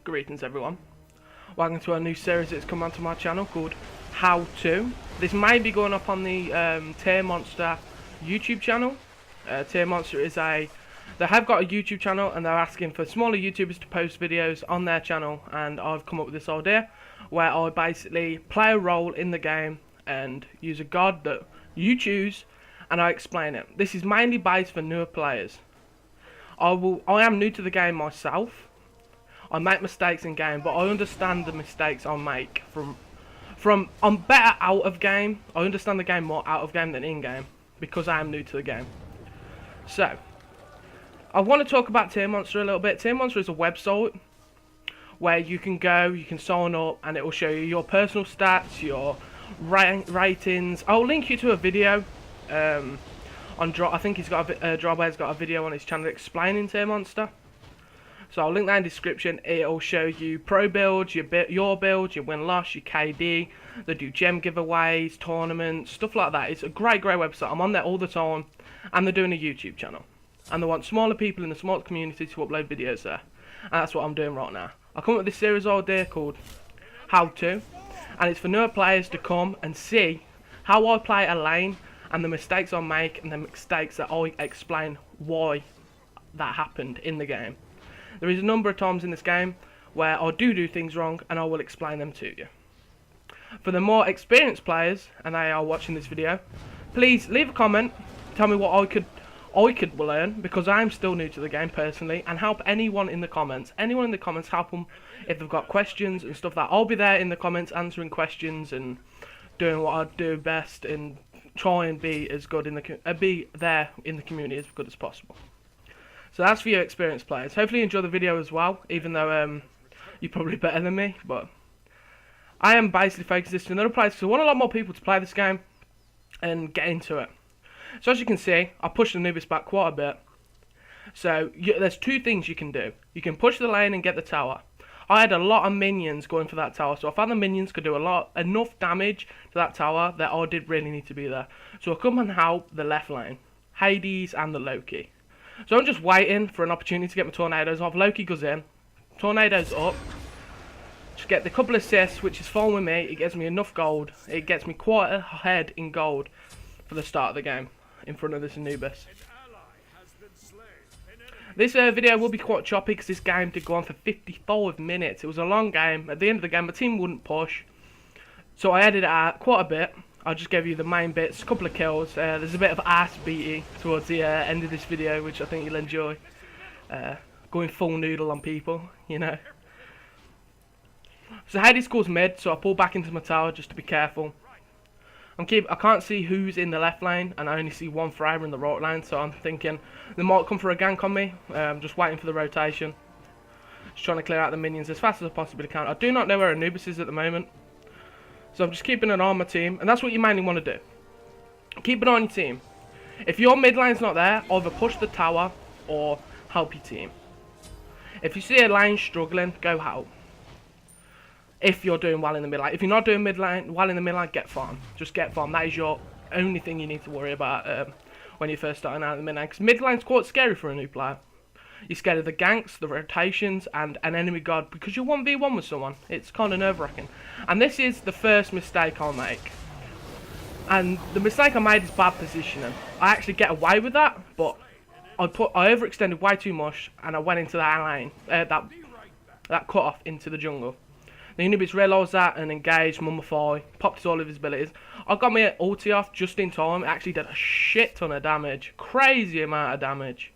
Greetings everyone, welcome to our new series that's come onto my channel called How To. This may be going up on the Tiermonster YouTube channel. Tiermonster is they have got a YouTube channel and they're asking for smaller YouTubers to post videos on their channel, and I've come up with this idea where I basically play a role in the game and use a god that you choose and I explain it. This is mainly based for newer players. I am new to the game myself. I make mistakes in game, but I understand the mistakes I make I'm better out of game. I understand the game more out of game than in game because I am new to the game. So I want to talk about Tiermonster a little bit. Tiermonster is a website where you can go, you can sign up, and it will show you your personal stats, your ratings. I'll link you to a video. I think he's got Drawbay's got a video on his channel explaining Tiermonster. So I'll link that in the description. It'll show you pro builds, your build, your win-loss, your KD. They do gem giveaways, tournaments, stuff like that. It's a great website. I'm on there all the time, and they're doing a YouTube channel, and they want smaller people in the small community to upload videos there, and that's what I'm doing right now. I come up with this series idea called How To, and it's for newer players to come and see how I play a lane and the mistakes I make and the mistakes that I explain why that happened in the game. There is a number of times in this game where I do things wrong, and I will explain them to you. For the more experienced players, and they are watching this video, please leave a comment, tell me what I could learn, because I'm still new to the game personally, and help anyone in the comments. Anyone in the comments, help them if they've got questions and stuff like that. I'll be there in the comments answering questions and doing what I do best and try and be as good be there in the community as good as possible. So that's for your experienced players. Hopefully you enjoy the video as well, even though you're probably better than me. But I am basically focusing this to another players because I want a lot more people to play this game and get into it. So as you can see, I pushed the newbies back quite a bit. So there's two things you can do. You can push the lane and get the tower. I had a lot of minions going for that tower, so I found the minions could do enough damage to that tower that I did really need to be there. So I come and help the left lane, Hades and the Loki. So I'm just waiting for an opportunity to get my tornadoes off. Loki goes in, tornadoes up, just get the couple of assists, which is fine with me. It gets me enough gold. It gets me quite ahead in gold for the start of the game in front of this Anubis. This video will be quite choppy because this game did go on for 55 minutes. It was a long game. At the end of the game, my team wouldn't push, so I edited it out quite a bit. I'll just give you the main bits, a couple of kills. There's a bit of ass beating towards the end of this video, which I think you'll enjoy. Going full noodle on people, you know. So Hades scores mid, so I pull back into my tower just to be careful. I can't see who's in the left lane, and I only see one framer in the right lane, so I'm thinking they might come for a gank on me. I'm just waiting for the rotation. Just trying to clear out the minions as fast as I possibly can. I do not know where Anubis is at the moment, so I'm just keeping an eye on my team, and that's what you mainly want to do. Keep an eye on your team. If your mid lane's not there, either push the tower or help your team. If you see a lane struggling, go help. If you're doing well in the mid lane. If you're not doing well in the mid lane, get farm. Just get farm. That is your only thing you need to worry about when you're first starting out in the mid lane. Because mid lane's quite scary for a new player. You're scared of the ganks, the rotations, and an enemy god because you're 1v1 with someone. It's kind of nerve-wracking. And this is the first mistake I'll make. And the mistake I made is bad positioning. I actually get away with that, but I overextended way too much, and I went into that lane, that cut off into the jungle. The Anubis realised that and engaged, mummify, popped all of his abilities. I got my ulti off just in time. It actually did a shit ton of damage. Crazy amount of damage.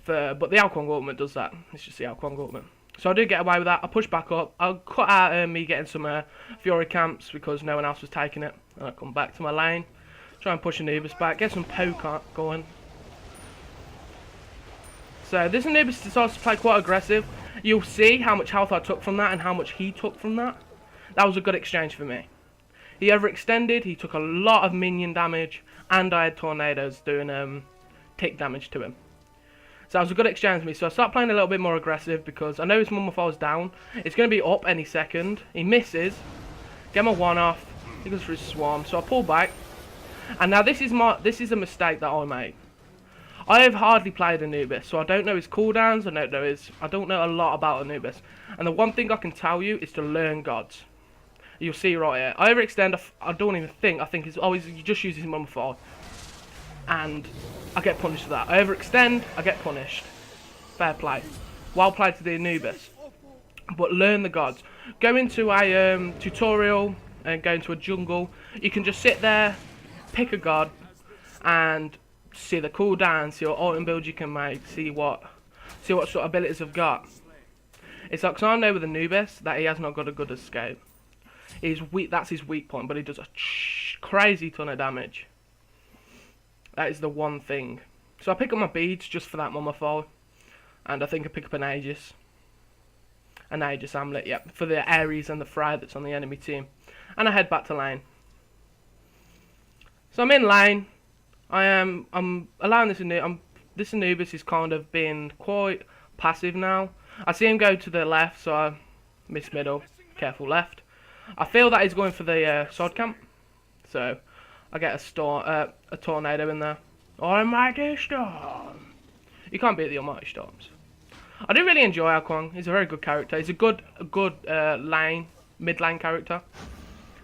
But the Ao Kuang ultimate does that. It's just the Ao Kuang ultimate. So I do get away with that. I push back up. I'll cut out me getting some Fury camps because no one else was taking it. And I come back to my lane. Try and push Anubis back. Get some poke going. So this Anubis decides to play quite aggressive. You'll see how much health I took from that and how much he took from that. That was a good exchange for me. He overextended. He took a lot of minion damage. And I had tornadoes doing tick damage to him. So that was a good exchange for me. So I start playing a little bit more aggressive because I know his Mummify's down. It's going to be up any second. He misses. Get my one off. He goes for his swarm. So I pull back. And now this is a mistake that I made. I have hardly played Anubis, so I don't know his cooldowns. I don't know a lot about Anubis. And the one thing I can tell you is to learn gods. You'll see right here. I overextend. I don't even think. I think it's always you just use his mummified, and I get punished for that. I overextend. I get punished. Fair play. Well played to the Anubis. But learn the gods. Go into a tutorial and go into a jungle. You can just sit there, pick a god, and see the cooldown, see what item builds you can make, see what sort of abilities I've got. It's like, 'cause I know with Anubis that he has not got a good escape. He's weak. That's his weak point, but he does a crazy ton of damage. That is the one thing. So I pick up my beads just for that mummified, and I think I pick up an Aegis amulet, yeah, for the Ares and the Frey that's on the enemy team, and I head back to lane. So I'm in lane. I'm allowing this Anubis is kind of being quite passive now. I see him go to the left, so I miss middle, careful left. I feel that he's going for the sword camp, so I get a tornado in there. Almighty Storm. You can't beat the Almighty Storms. I do really enjoy Ao Kuang. He's a very good character. He's a good mid lane character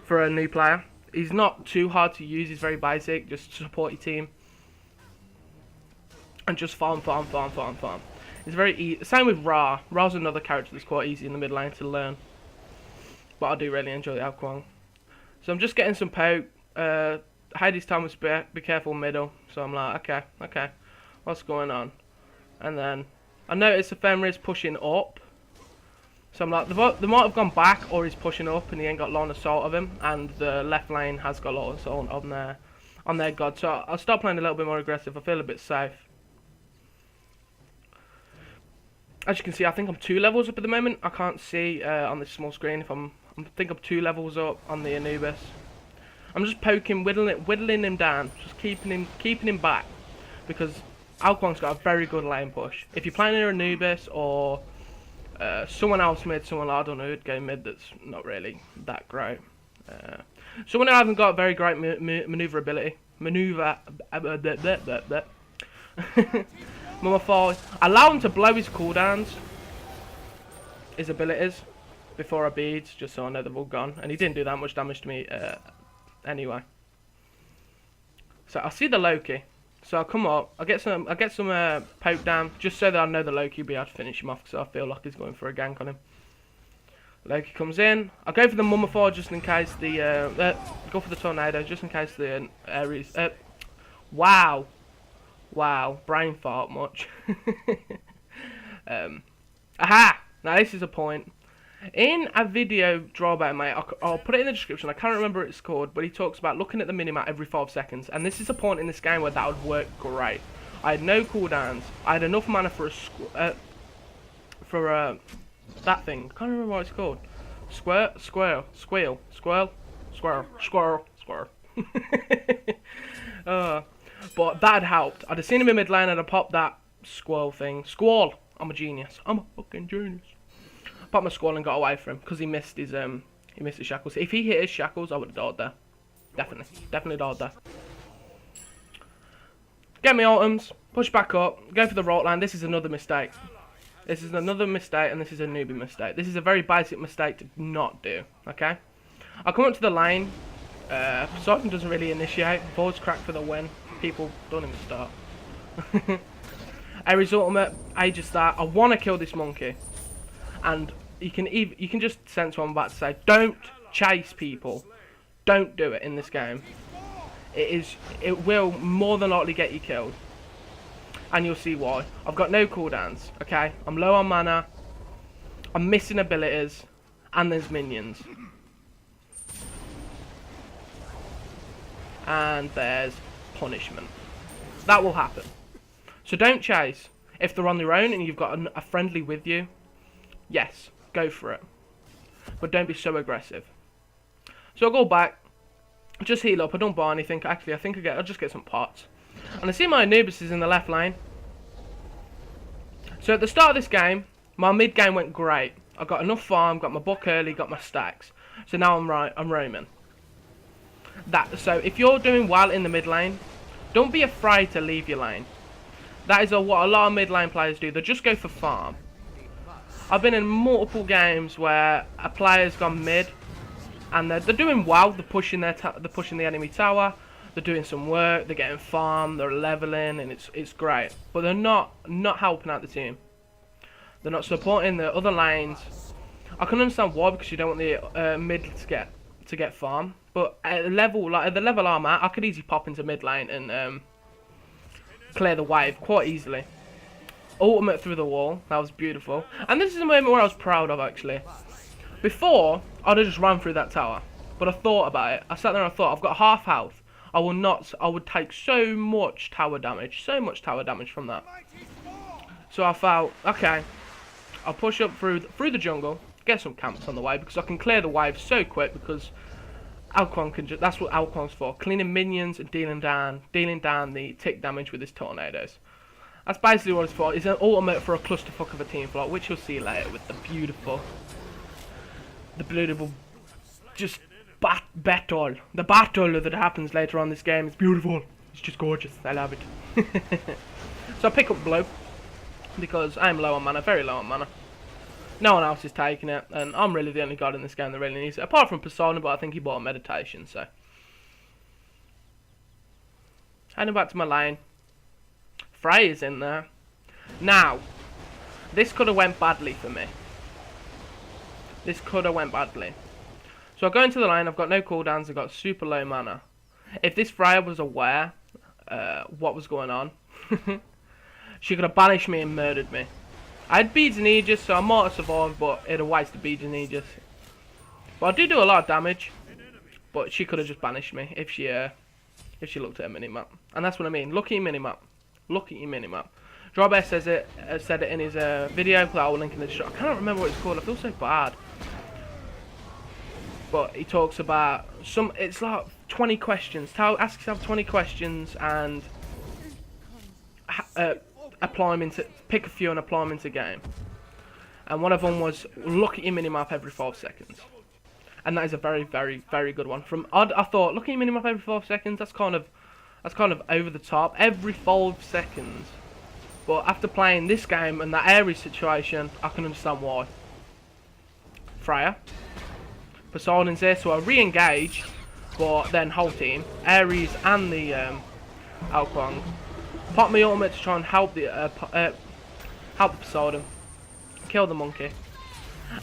for a new player. He's not too hard to use. He's very basic. Just support your team and just farm. It's very easy. Same with Ra. Ra's another character that's quite easy in the mid lane to learn. But I do really enjoy Ao Kuang. So I'm just getting some poke. Heidi's telling me be careful middle. So I'm like, okay, what's going on? And then I notice the Fenrir is pushing up. So I'm like, they might have gone back, or he's pushing up and he ain't got line of sight of him. And the left lane has got line of sight on their god. So I'll start playing a little bit more aggressive. I feel a bit safe. As you can see, I think I'm 2 levels up at the moment. I can't see on this small screen if I think I'm 2 levels up on the Anubis. I'm just poking, whittling him down, just keeping him back, because Ao Kuang's got a very good lane push. If you're playing an Anubis or someone else mid, I don't know, who'd go mid that's not really that great. Someone who hasn't got very great maneuverability. Mummified. Allow him to blow his cooldowns, his abilities, before I beads, just so I know they've all gone. And he didn't do that much damage to me anyway. So I see the Loki. So I'll come up. I get some poke down, just so that I know the Loki will be able to finish him off, because I feel like he's going for a gank on him. Loki comes in. I'll go for the mummified just in case the go for the tornado just in case the Ares. Wow, brain fart much. Aha! Now this is a point. In a video drawback, mate, I'll put it in the description. I can't remember what it's called, but he talks about looking at the minimap every 5 seconds. And this is a point in this game where that would work great. I had no cooldowns. I had enough mana for that thing. I can't remember what it's called. Squirrel. But that had helped. I'd have seen him in mid lane and I'd popped that squirrel thing. Squall! I'm a genius. I'm a fucking genius. Popped my squall and got away from him because he missed his shackles. If he hit his shackles, I would have died there. Definitely died there. Get me items, push back up, go for the right line. This is another mistake. This is another mistake, and this is a newbie mistake. This is a very basic mistake to not do. Okay. I come up to the lane. Cycling doesn't really initiate. Boards crack for the win. People don't even start. Ares ultimate, Aegis that. I want to kill this monkey, and you can just sense what I'm about to say. Don't chase people. Don't do it in this game. It will more than likely get you killed, and you'll see why. I've got no cooldowns. Okay, I'm low on mana. I'm missing abilities, and there's minions. And there's punishment. That will happen. So don't chase. If they're on their own and you've got a friendly with you, yes, go for it. But don't be so aggressive. So I'll go back, just heal up. I don't buy anything. Actually, I think I'll just get some pots. And I see my Anubis is in the left lane. So at the start of this game, my mid game went great. I got enough farm, got my buck early, got my stacks. So now I'm roaming. So if you're doing well in the mid lane, don't be afraid to leave your lane. That is what a lot of mid lane players do. They just go for farm. I've been in multiple games where a player's gone mid, and they're doing well. They're pushing the enemy tower. They're doing some work. They're getting farm. They're leveling, and it's great. But they're not helping out the team. They're not supporting the other lanes. I can understand why, because you don't want the mid to get farm. But at the level I'm at, I could easily pop into mid lane and clear the wave quite easily. Ultimate through the wall. That was beautiful. And this is a moment where I was proud of, actually. Before, I'd have just run through that tower. But I thought about it. I sat there and I thought, I've got half health. I would take so much tower damage from that. So I thought, okay, I'll push up through the jungle, get some camps on the way, because I can clear the wave so quick, because Ao Kuang that's what Ao Kuang's for, cleaning minions and dealing down the tick damage with his tornadoes. That's basically what it's for. It's an ultimate for a clusterfuck of a team fight, which you'll see later with the beautiful just battle. The battle that happens later on this game is beautiful. It's just gorgeous. I love it. So I pick up blue because I'm low on mana, very low on mana. No one else is taking it, and I'm really the only god in this game that really needs it, apart from Persona, but I think he bought a meditation. So heading back to my lane. Frey is in there. Now, this could have went badly for me. This could have went badly. So I go into the lane, I've got no cooldowns, I've got super low mana. If this Freya was aware what was going on, she could have banished me and murdered me. I had beads and Aegis, so I might have survived, but it'd have wasted beads and Aegis. But I do a lot of damage, but she could have just banished me if she looked at a minimap. And that's what I mean, look at your minimap. Look at your minimap. Drobe said it in his video that I will link in the description. I can't remember what it's called, I feel so bad. But he talks about it's like 20 questions. Ask yourself 20 questions and apply them into, pick a few and apply them into game. And one of them was look at your minimap every 5 seconds. And that is a very, very, very good one. I thought look at your minimap every 5 seconds. That's kind of over the top. Every 5 seconds. But after playing this game and that Ares situation, I can understand why. Freya. Poseidon's here, so I re-engage, but then whole team, Ares and the Ao Kuang, pop my ultimate to try and help the Poseidon, kill the monkey.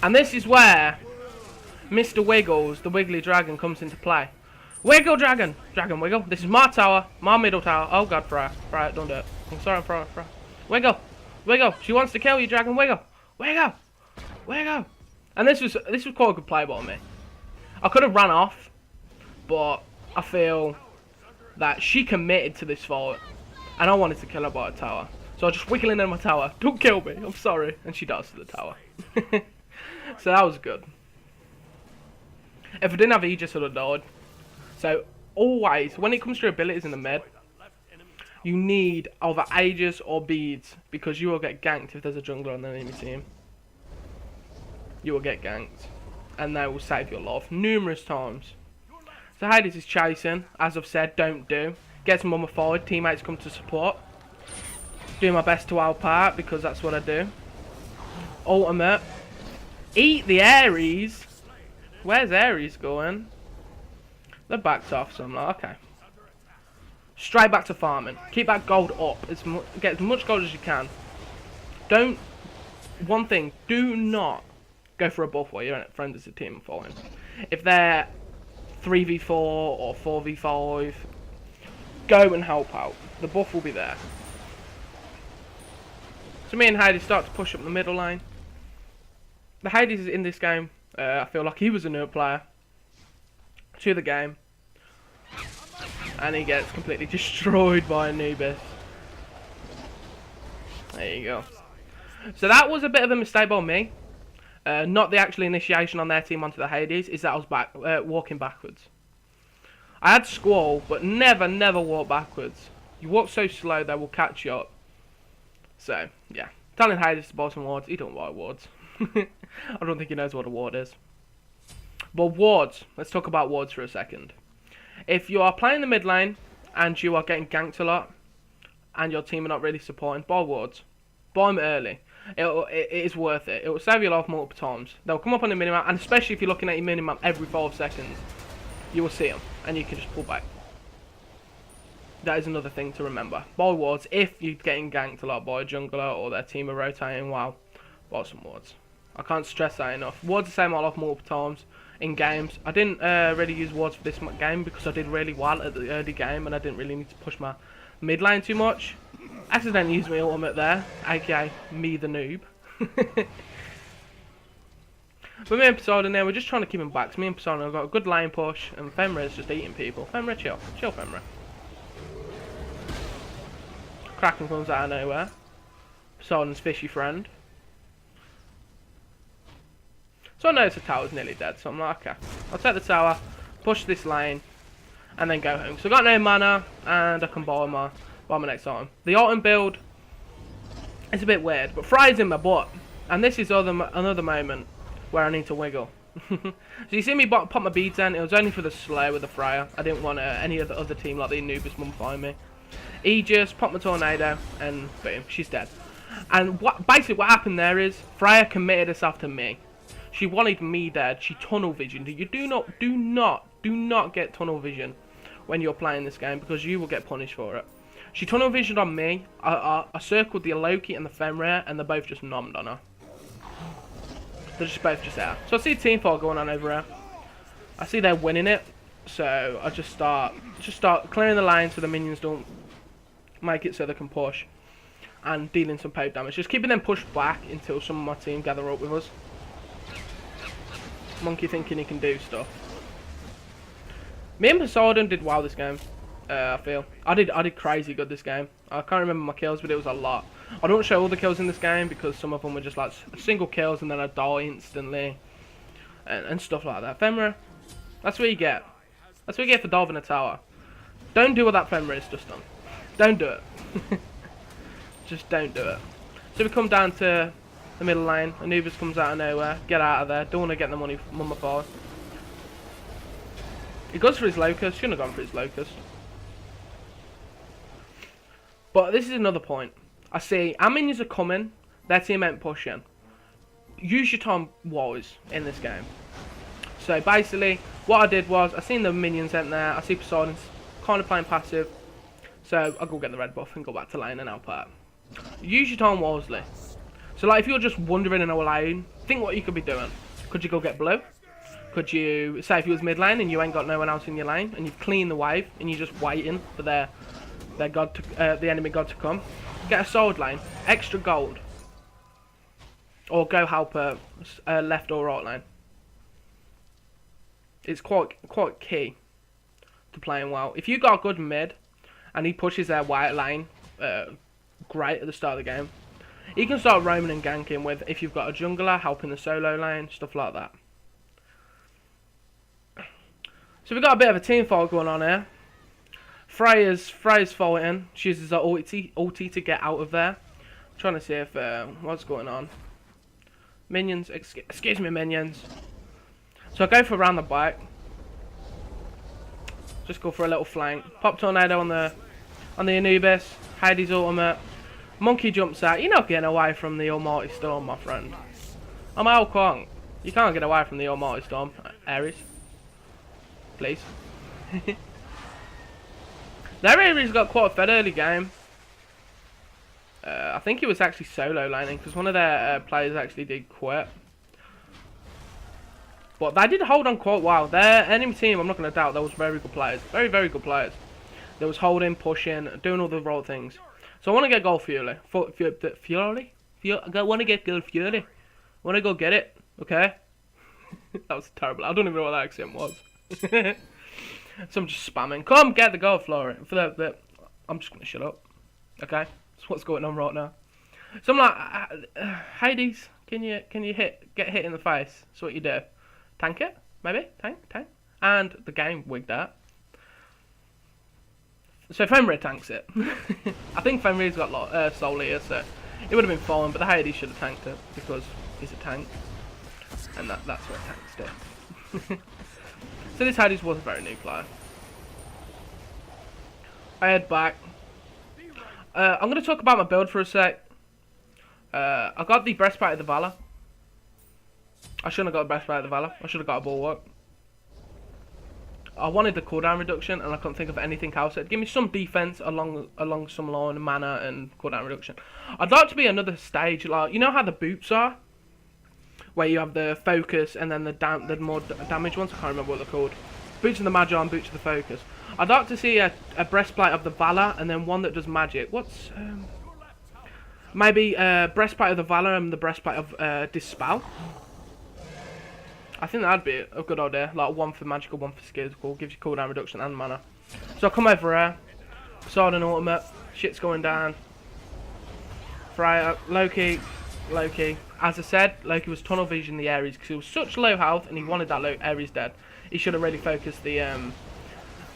And this is where Mr. Wiggles, the Wiggly Dragon, comes into play. Wiggle, Dragon! Dragon, wiggle. This is my tower, my middle tower. Oh god, Freya. Freya, don't do it. I'm sorry, Freya. Wiggle! Wiggle! She wants to kill you, Dragon, wiggle! Wiggle! Wiggle! And this was quite a good play by me. I could have ran off, but I feel that she committed to this fight, and I wanted to kill her by a tower. So I just wiggling in my tower. Don't kill me, I'm sorry. And she does to the tower. So that was good. If I didn't have Aegis, I'd have died. So always, when it comes to abilities in the mid, you need either Aegis or beads, because you will get ganked if there's a jungler on the enemy team. You will get ganked, and they will save your life numerous times. So Hades is chasing, as I've said, don't do. Gets mummified, teammates come to support. Do my best to help out, because that's what I do. Ultimate. Eat the Ares. Where's Ares going? They're backed off, so I'm like, okay. Straight back to farming. Keep that gold up. Get as much gold as you can. One thing, do not go for a buff while you're friends as a team and following. If they're 3v4 or 4v5, go and help out. The buff will be there. So me and Hades start to push up the middle lane. The Hades in this game, I feel like he was a new player to the game. And he gets completely destroyed by Anubis. There you go. So that was a bit of a mistake by me. Not the actual initiation on their team onto the Hades, is that I was walking backwards. I had Squall, but never walk backwards. You walk so slow, they will catch you up. So, yeah. Telling Hades to buy some wards, he don't buy wards. I don't think he knows what a ward is. But wards, let's talk about wards for a second. If you are playing the mid lane, and you are getting ganked a lot, and your team are not really supporting, buy wards. Buy them early. It is worth it. It will save your life multiple times. They'll come up on the minimap, and especially if you're looking at your minimap every 5 seconds, you will see them, and you can just pull back. That is another thing to remember. Buy wards if you're getting ganked a lot by a jungler or their team are rotating well. Buy some wards. I can't stress that enough. Wards save my life multiple times in games. I didn't really use wards for this game because I did really well at the early game and I didn't really need to push my mid lane too much. Accidentally used my ultimate there, aka me the noob. But me and Poseidon there, we're just trying to keep him back. So me and Poseidon have got a good lane push, and Fenrir's just eating people. Fenrir, chill. Chill, Fenrir. Kraken comes out of nowhere. Poseidon's fishy friend. So I noticed the tower's nearly dead, so I'm like, okay. I'll take the tower, push this lane, and then go home. So I've got no mana, and I can buy my next item. The item build is a bit weird, but Freya's in my butt. And this is another moment where I need to wiggle. So you see me pop my beads in, it was only for the slow with the Freya. I didn't want any of the other team like the Anubis mummify me. Aegis, pop my tornado, and boom, she's dead. And basically what happened there is, Freya committed herself to me. She wanted me dead, she tunnel visioned. You do not get tunnel vision when you're playing this game, because you will get punished for it. She tunnel visioned on me, I circled the Loki and the Fenrir, and they're both just nommed on her. They're just both just there. So I see a team fight going on over here. I see they're winning it, so I just start clearing the lane so the minions don't make it so they can push, and dealing some poke damage. Just keeping them pushed back until some of my team gather up with us. Monkey thinking he can do stuff. Me and Poseidon did well this game. I feel I did crazy good this game. I can't remember my kills, but it was a lot. I don't show all the kills in this game because some of them were just like single kills and then I die instantly and stuff like that. Fenrir, that's what you get. That's what you get for diving a tower. Don't do what that Fenrir has just done. Don't do it. Just don't do it. So we come down to the middle lane. Anubis comes out of nowhere. Get out of there. Don't want to get the money mummified. He goes for his locust. Shouldn't have gone for his locust. But this is another point. I see our minions are coming. Their team ain't pushing. Use your time wise in this game. So basically, what I did was, I seen the minions out there. I see Poseidon's kind of playing passive. So I'll go get the red buff and go back to lane and help out. Use your time wisely. So like if you're just wandering in a lane, think what you could be doing. Could you go get blue? Could you, say if you was mid lane and you ain't got no one else in your lane and you've cleaned the wave and you're just waiting for the enemy god to come, get a sword lane, extra gold, or go help a left or right lane. It's quite key to playing well. If you got a good mid and he pushes their white lane great at the start of the game, you can start roaming and ganking with, if you've got a jungler helping the solo lane, stuff like that. So we've got a bit of a team fight going on here. Freya's fighting. She uses her ulti to get out of there. I'm trying to see if what's going on. Minions, excuse me, minions. So I go for around the back. Just go for a little flank. Pop tornado on the Anubis. Hades ultimate. Monkey jumps out. You're not getting away from the almighty storm, my friend. I'm Ao Kuang. You can't get away from the almighty storm, Ares. Please. Their Ares got quite fed early game. I think he was actually solo laning because one of their players actually did quit. But they did hold on quite well. Their enemy team, I'm not going to doubt, there was very good players. Very, very good players. There was holding, pushing, doing all the right things. So I want to get gold Fury. Fury? I want to get gold Fury. I want to go get it. Okay? That was terrible. I don't even know what that accent was. So I'm just spamming. Come get the gold Fury. I'm just going to shut up. Okay? That's what's going on right now. So I'm like, Hades, can you get hit in the face? That's what you do. Tank it? Maybe? Tank? And the game wigged out. So Fenrir tanks it. I think Fenrir's got soul here, so it would have been fine, but the Hades should have tanked it because he's a tank. And that's what tanks do. So this Hades was a very new player. I head back. I'm going to talk about my build for a sec. I got the breastplate of the Valor. I shouldn't have got the breastplate of the Valor. I should have got a bulwark. I wanted the cooldown reduction, and I couldn't think of anything else. It'd give me some defense along some line, mana and cooldown reduction. I'd like to be another stage, like, you know how the boots are, where you have the focus and then the more damage ones. I can't remember what they're called. Boots of the Magi and boots of the focus. I'd like to see a breastplate of the Valor and then one that does magic. What's maybe breastplate of the Valor and the breastplate of Dispel. I think that'd be a good idea. Like one for magical, one for physical. Gives you cooldown reduction and mana. So I come over here. Sword and ultimate. Shit's going down. Freya, Loki. As I said, Loki was tunnel vision the Ares because he was such low health and he wanted that Ares dead. He should have really focused the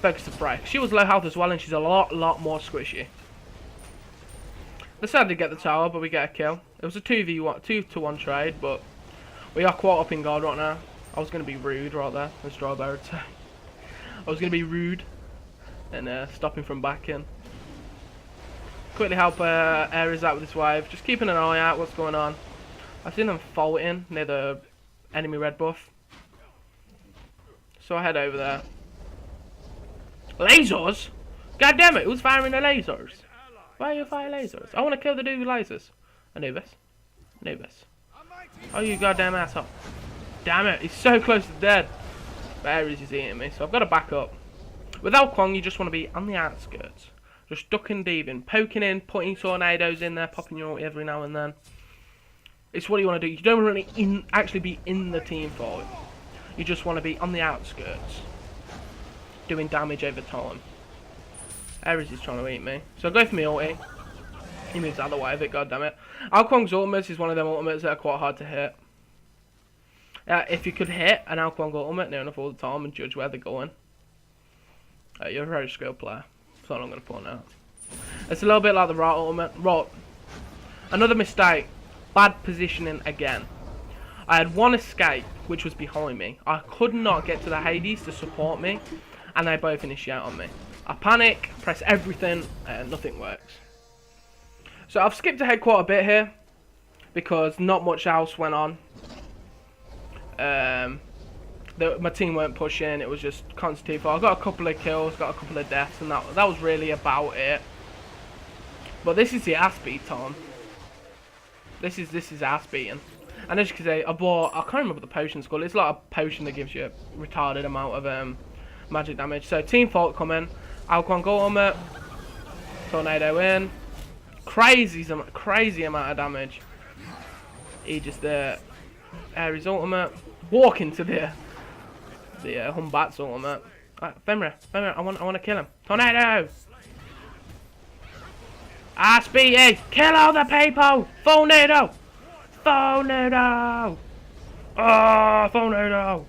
Freya. She was low health as well and she's a lot more squishy. Decided to get the tower, but we get a kill. It was a 2-to-1 trade, but we are caught up in guard right now. I was going to be rude right there, as Strawberry would say. I was going to be rude and stop him from backing. Quickly help Ares out with this wave. Just keeping an eye out what's going on. I've seen them faulting near the enemy red buff. So I head over there. Lasers? God damn it, who's firing the lasers? Why are you firing lasers? I want to kill the dude with lasers. Anubis. Oh, you goddamn asshole. Damn it, he's so close to dead. But Ares is eating me, so I've got to back up. With Ao Kuang, you just want to be on the outskirts. Just ducking, deeping, poking in, putting tornadoes in there, popping your ulti every now and then. It's what you want to do. You don't really actually be in the team fight. You just want to be on the outskirts. Doing damage over time. Ares is trying to eat me. So I go for my ulti. He moves out of the way of it, goddammit. Ao Kuang's ultimates is one of them ultimates that are quite hard to hit. If you could hit an Ao Kuang ultimate near enough all the time and judge where they're going, you're a very skilled player. That's all I'm going to point out. It's a little bit like the Rot ultimate. Rot. Another mistake. Bad positioning again. I had one escape, which was behind me. I could not get to the Hades to support me, and they both initiate on me. I panic, press everything, and nothing works. So I've skipped ahead quite a bit here, because not much else went on. My team weren't pushing, it was just constant T4. I got a couple of kills, got a couple of deaths, and that was really about it. But this is the ass beat time. This is ass beating. And as you can see, I can't remember what the potion's called. It's like a potion that gives you a retarded amount of magic damage. So team fault coming. Ao Kuang ultimate. Tornado in. Crazy amount of damage. He just Ares ultimate. Walk into the Humbat's ultimate. Fenrir, I want to kill him. Tornado. Ass beating. Kill all the people. Tornado. Tornado! Oh, tornado!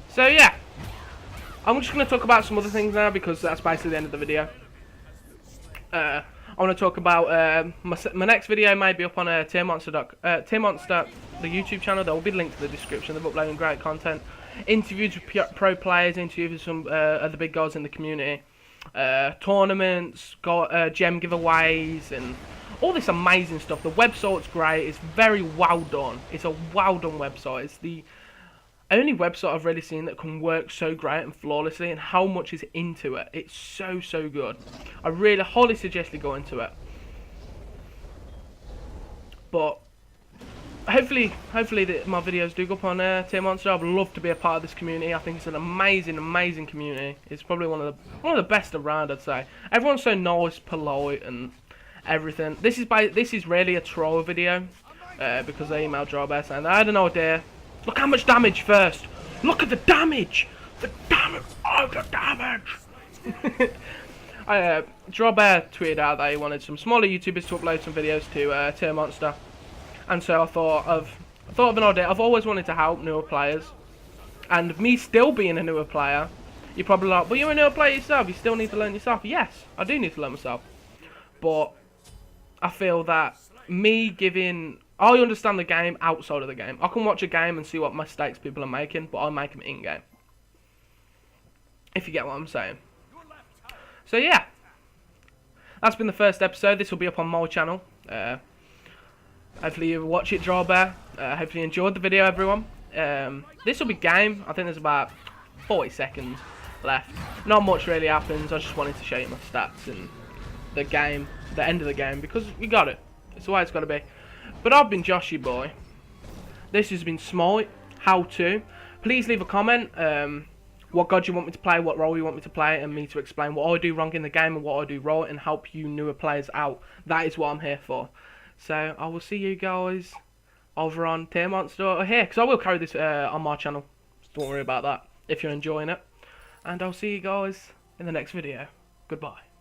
So yeah, I'm just going to talk about some other things now because that's basically the end of the video. I want to talk about my next video may be up on tiermonster, the YouTube channel. There will be linked to the description. They're uploading great content, interviews with pro players, interviews with some of the big guys in the community, tournaments, gem giveaways, and all this amazing stuff. The website's great. It's very well done. It's a well done website. It's the only website I've really seen that can work so great and flawlessly, and how much is into it. It's so good. I really highly suggest you go into it. But hopefully my videos do go up on tiermonster. I'd love to be a part of this community. I think it's an amazing community. It's probably one of the best around, I'd say. Everyone's so nice, polite, and everything. This is really a troll video because they emailed Drawbear saying I had an idea. Look how much damage first. Look at the damage. The damage. Oh, the damage. Drawbear tweeted out that he wanted some smaller YouTubers to upload some videos to tiermonster, and so I thought of an idea. I've always wanted to help newer players, and me still being a newer player, you're probably like, but you're a newer player yourself. You still need to learn yourself. Yes, I do need to learn myself, but I feel that I understand the game outside of the game. I can watch a game and see what mistakes people are making, but I make them in-game. If you get what I'm saying. So yeah, that's been the first episode. This will be up on my channel. Hopefully you watch it, draw bear. Hopefully you enjoyed the video, everyone. This will be game. I think there's about 40 seconds left. Not much really happens. I just wanted to show you my stats and the game, the end of the game, because we got it. It's the way it's got to be. But I've been Joshy Boy. This has been SMITE How To. Please leave a comment. What god you want me to play, what role you want me to play, and me to explain what I do wrong in the game and what I do right, and help you newer players out. That is what I'm here for. So I will see you guys over on Tiermonster or here, because I will carry this on my channel. So don't worry about that if you're enjoying it. And I'll see you guys in the next video. Goodbye.